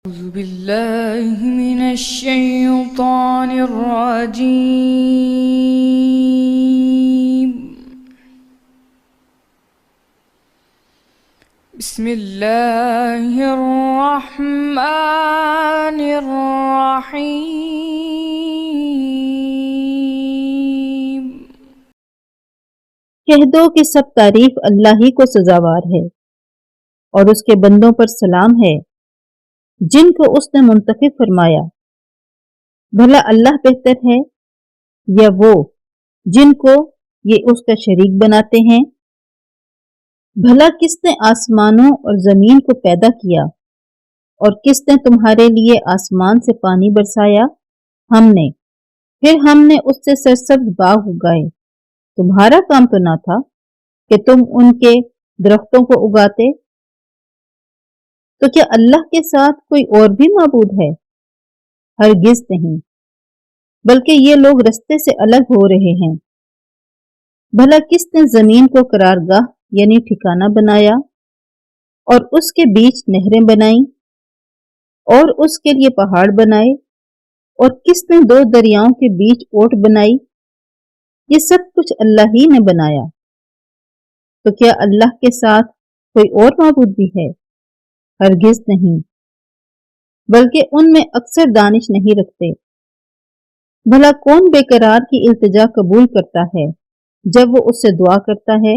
أعوذ بالله من الشيطان الرجيم. بسم الله الرحمن الرحيم. کہہ دو کہ سب تعریف اللہ ہی کو سزاوار ہے اور اس کے بندوں پر سلام ہے جن کو اس نے منتخب فرمایا۔ بھلا اللہ بہتر ہے یا وہ جن کو یہ اس کا شریک بناتے ہیں؟ بھلا کس نے آسمانوں اور زمین کو پیدا کیا اور کس نے تمہارے لیے آسمان سے پانی برسایا؟ ہم نے، پھر ہم نے اس سے سرسبز باغ اگائے۔ تمہارا کام تو نہ تھا کہ تم ان کے درختوں کو اگاتے؟ تو کیا اللہ کے ساتھ کوئی اور بھی معبود ہے؟ ہرگز نہیں، بلکہ یہ لوگ رستے سے الگ ہو رہے ہیں۔ بھلا کس نے زمین کو قرارگاہ یعنی ٹھکانہ بنایا اور اس کے بیچ نہریں بنائیں اور اس کے لیے پہاڑ بنائے، اور کس نے دو دریاؤں کے بیچ اوٹ بنائی؟ یہ سب کچھ اللہ ہی نے بنایا۔ تو کیا اللہ کے ساتھ کوئی اور معبود بھی ہے؟ ہرگز نہیں، بلکہ ان میں اکثر دانش نہیں رکھتے۔ بھلا کون بے قرار کی التجا قبول کرتا ہے جب وہ اس سے دعا کرتا ہے؟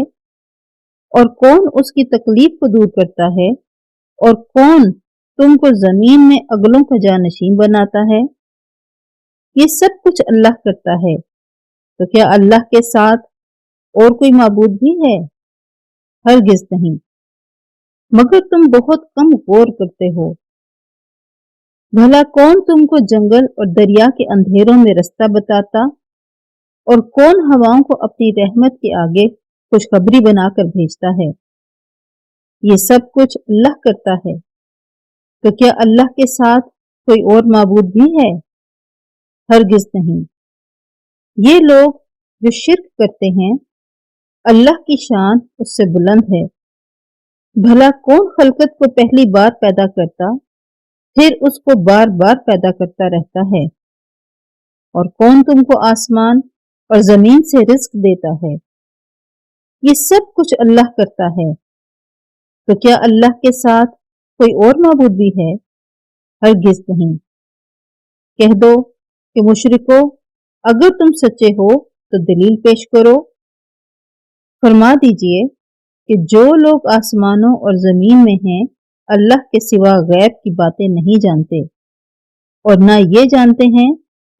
اور کون اس کی تکلیف کو دور کرتا ہے؟ اور کون تم کو زمین میں اگلوں کا جانشین بناتا ہے؟ یہ سب کچھ اللہ کرتا ہے۔ تو کیا اللہ کے ساتھ اور کوئی معبود بھی ہے؟ ہرگز نہیں، مگر تم بہت کم غور کرتے ہو۔ بھلا کون تم کو جنگل اور دریا کے اندھیروں میں رستہ بتاتا، اور کون ہواؤں کو اپنی رحمت کے آگے خوشخبری بنا کر بھیجتا ہے؟ یہ سب کچھ اللہ کرتا ہے۔ تو کیا اللہ کے ساتھ کوئی اور معبود بھی ہے؟ ہرگز نہیں۔ یہ لوگ جو شرک کرتے ہیں، اللہ کی شان اس سے بلند ہے۔ بھلا کون خلقت کو پہلی بار پیدا کرتا پھر اس کو بار بار پیدا کرتا رہتا ہے؟ اور کون تم کو آسمان اور زمین سے رزق دیتا ہے؟ یہ سب کچھ اللہ کرتا ہے۔ تو کیا اللہ کے ساتھ کوئی اور معبود بھی ہے؟ ہرگز نہیں۔ کہہ دو کہ مشرکو، اگر تم سچے ہو تو دلیل پیش کرو۔ فرما دیجئے کہ جو لوگ آسمانوں اور زمین میں ہیں اللہ کے سوا غیب کی باتیں نہیں جانتے، اور نہ یہ جانتے ہیں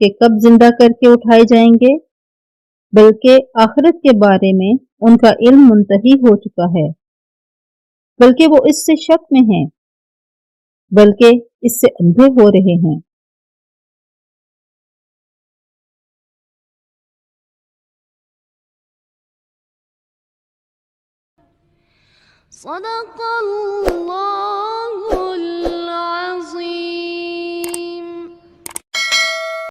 کہ کب زندہ کر کے اٹھائے جائیں گے، بلکہ آخرت کے بارے میں ان کا علم منتہی ہو چکا ہے، بلکہ وہ اس سے شک میں ہیں، بلکہ اس سے اندھے ہو رہے ہیں۔ صدق اللہ